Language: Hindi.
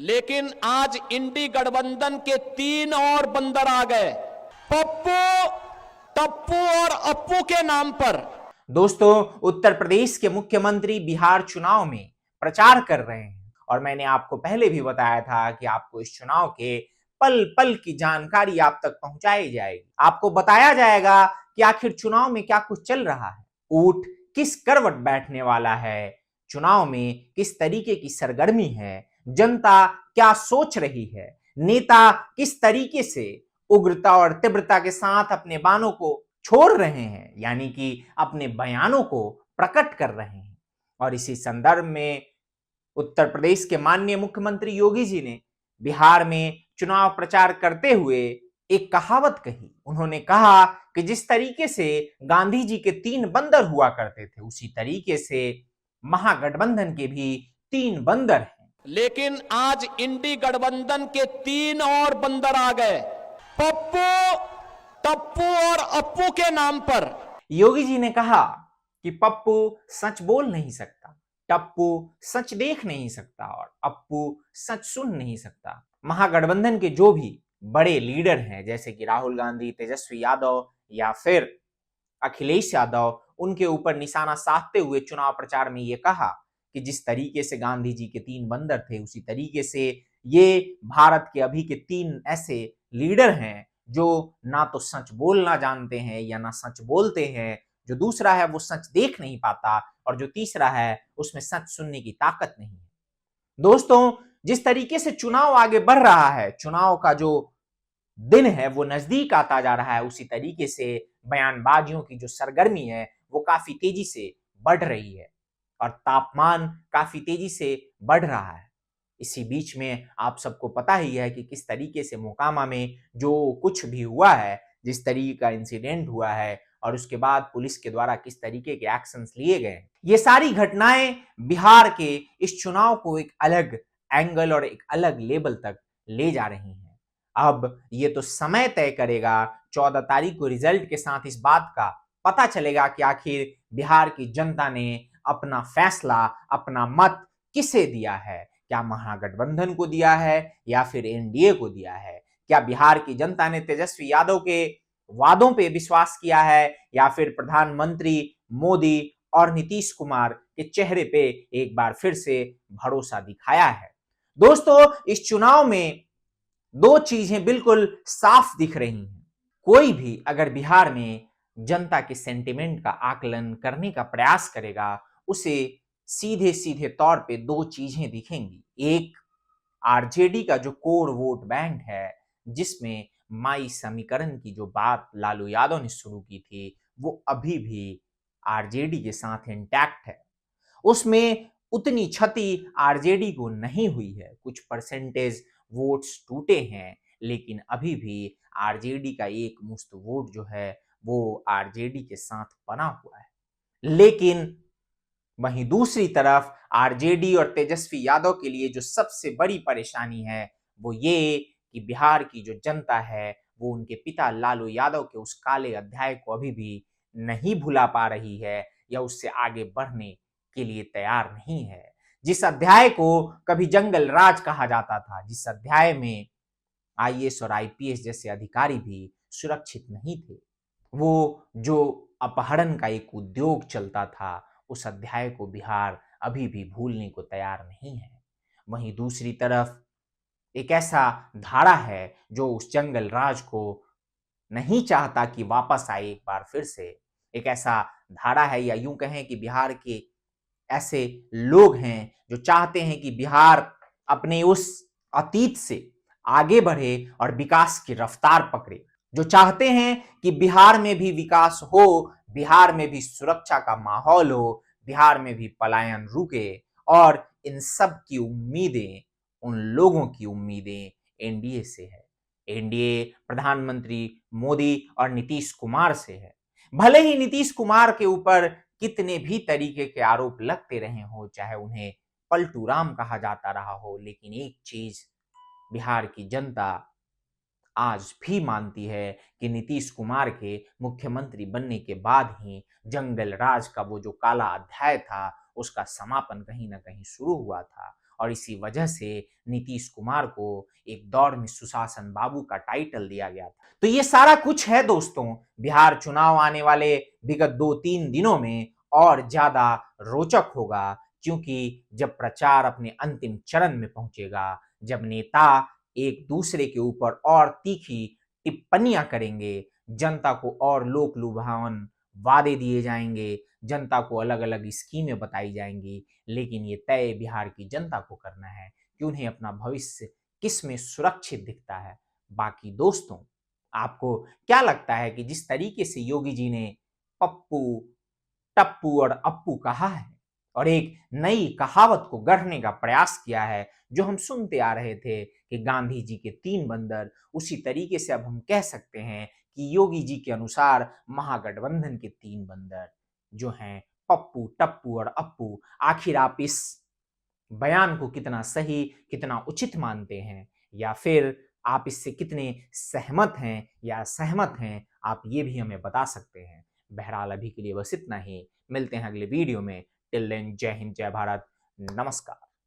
लेकिन आज इंडी गठबंधन के 3 और बंदर आ गए, पप्पू, टप्पू और अप्पू के नाम पर। दोस्तों, उत्तर प्रदेश के मुख्यमंत्री बिहार चुनाव में प्रचार कर रहे हैं और मैंने आपको पहले भी बताया था कि आपको इस चुनाव के पल पल की जानकारी आप तक पहुंचाई जाएगी। आपको बताया जाएगा कि आखिर चुनाव में क्या कुछ चल रहा है, ऊंट किस करवट बैठने वाला है, चुनाव में किस तरीके की सरगर्मी है, जनता क्या सोच रही है, नेता किस तरीके से उग्रता और तीव्रता के साथ अपने बाणों को छोड़ रहे हैं, यानी कि अपने बयानों को प्रकट कर रहे हैं। और इसी संदर्भ में उत्तर प्रदेश के माननीय मुख्यमंत्री योगी जी ने बिहार में चुनाव प्रचार करते हुए एक कहावत कही। उन्होंने कहा कि जिस तरीके से गांधी जी के 3 बंदर हुआ करते थे, उसी तरीके से महागठबंधन के भी 3 बंदर हैं। लेकिन आज इंडी गठबंधन के 3 और बंदर आ गए, पप्पू, टप्पू और अप्पू के नाम पर। योगी जी ने कहा कि पप्पू सच बोल नहीं सकता, टप्पू सच देख नहीं सकता और अप्पू सच सुन नहीं सकता। महागठबंधन के जो भी बड़े लीडर हैं, जैसे कि राहुल गांधी, तेजस्वी यादव या फिर अखिलेश यादव, उनके ऊपर निशाना साधते हुए चुनाव प्रचार में ये कहा कि जिस तरीके से गांधी जी के 3 बंदर थे, उसी तरीके से ये भारत के अभी के 3 ऐसे लीडर हैं जो ना तो सच बोलना जानते हैं या ना सच बोलते हैं, जो दूसरा है वो सच देख नहीं पाता और जो तीसरा है उसमें सच सुनने की ताकत नहीं है। दोस्तों, जिस तरीके से चुनाव आगे बढ़ रहा है, चुनाव का जो दिन है वो नजदीक आता जा रहा है, उसी तरीके से बयानबाजियों की जो सरगर्मी है वो काफी तेजी से बढ़ रही है और तापमान काफी तेजी से बढ़ रहा है। इसी बीच में आप सबको पता ही है कि किस तरीके से मोकामा में जो कुछ भी हुआ है, जिस तरीके का इंसिडेंट हुआ है और उसके बाद पुलिस के द्वारा किस तरीके के एक्शंस लिए गए, ये सारी घटनाएं बिहार के इस चुनाव को एक अलग एंगल और एक अलग लेवल तक ले जा रही हैं। अब ये तो समय तय करेगा, 14 तारीख को रिजल्ट के साथ इस बात का पता चलेगा कि आखिर बिहार की जनता ने अपना फैसला, अपना मत किसे दिया है। क्या महागठबंधन को दिया है या फिर एनडीए को दिया है? क्या बिहार की जनता ने तेजस्वी यादव के वादों पे विश्वास किया है या फिर प्रधानमंत्री मोदी और नीतीश कुमार के चेहरे पे एक बार फिर से भरोसा दिखाया है? दोस्तों, इस चुनाव में 2 चीजें बिल्कुल साफ दिख रही हैं। कोई भी अगर बिहार में जनता के सेंटिमेंट का आकलन करने का प्रयास करेगा, उसे सीधे सीधे तौर पे 2 चीजें दिखेंगी। एक, आरजेडी का जो कोर वोट बैंक है, जिसमें माई समीकरण की जो बात लालू यादव ने शुरू की थी, वो अभी भी आरजेडी के साथ इंटैक्ट है। उसमें उतनी क्षति आरजेडी को नहीं हुई है, कुछ परसेंटेज वोट्स टूटे हैं, लेकिन अभी भी आरजेडी का एक मुश्त वोट जो है वो आरजेडी के साथ बना हुआ है। लेकिन वहीं दूसरी तरफ आरजेडी और तेजस्वी यादव के लिए जो सबसे बड़ी परेशानी है वो ये कि बिहार की जो जनता है वो उनके पिता लालू यादव के उस काले अध्याय को अभी भी नहीं भुला पा रही है या उससे आगे बढ़ने के लिए तैयार नहीं है। जिस अध्याय को कभी जंगल राज कहा जाता था, जिस अध्याय में आईएएस और आईपीएस जैसे अधिकारी भी सुरक्षित नहीं थे, वो जो अपहरण का एक उद्योग चलता था, उस अध्याय को बिहार अभी भी भूलने को तैयार नहीं है। वहीं दूसरी तरफ एक ऐसा धारा है जो उस जंगल राज को नहीं चाहता कि वापस आए एक बार फिर से। एक ऐसा धारा है या यूं कहें कि बिहार के ऐसे लोग हैं जो चाहते हैं कि बिहार अपने उस अतीत से आगे बढ़े और विकास की रफ्तार पकड़े, जो चाहते हैं कि बिहार में भी विकास हो, बिहार में भी सुरक्षा का माहौल हो, बिहार में भी पलायन रुके। और इन सब की उम्मीदें, उन लोगों की उम्मीदें एनडीए से है। एनडीए प्रधानमंत्री मोदी और नीतीश कुमार से है। भले ही नीतीश कुमार के ऊपर कितने भी तरीके के आरोप लगते रहे हो, चाहे उन्हें पलटू राम कहा जाता रहा हो, लेकिन एक चीज बिहार की जनता आज भी मानती है कि नीतीश कुमार के मुख्यमंत्री बनने के बाद ही जंगल राज का वो जो काला अध्याय था, उसका समापन कहीं ना कहीं शुरू हुआ था और इसी वजह से नीतीश कुमार को एक दौर में सुशासन बाबू का टाइटल दिया गया था। तो ये सारा कुछ है दोस्तों, बिहार चुनाव आने वाले विगत 2-3 दिनों में और ज्यादा रोचक होगा, क्योंकि जब प्रचार अपने अंतिम चरण में पहुंचेगा, जब नेता एक दूसरे के ऊपर और तीखी टिप्पणियां करेंगे, जनता को और लोक लुभावन वादे दिए जाएंगे, जनता को अलग अलग स्कीमें बताई जाएंगी, लेकिन ये तय बिहार की जनता को करना है कि उन्हें अपना भविष्य किस में सुरक्षित दिखता है। बाकी दोस्तों, आपको क्या लगता है कि जिस तरीके से योगी जी ने पप्पू, टप्पू और अप्पू कहा है और एक नई कहावत को गढ़ने का प्रयास किया है, जो हम सुनते आ रहे थे कि गांधी जी के 3 बंदर, उसी तरीके से अब हम कह सकते हैं कि योगी जी के अनुसार महागठबंधन के 3 बंदर जो हैं पप्पू, टप्पू और अप्पू, आखिर आप इस बयान को कितना सही, कितना उचित मानते हैं, या फिर आप इससे कितने सहमत हैं या असहमत हैं, आप ये भी हमें बता सकते हैं। बहरहाल अभी के लिए बस इतना ही, मिलते हैं अगले वीडियो में। टिल देन, जय हिंद, जय भारत, नमस्कार।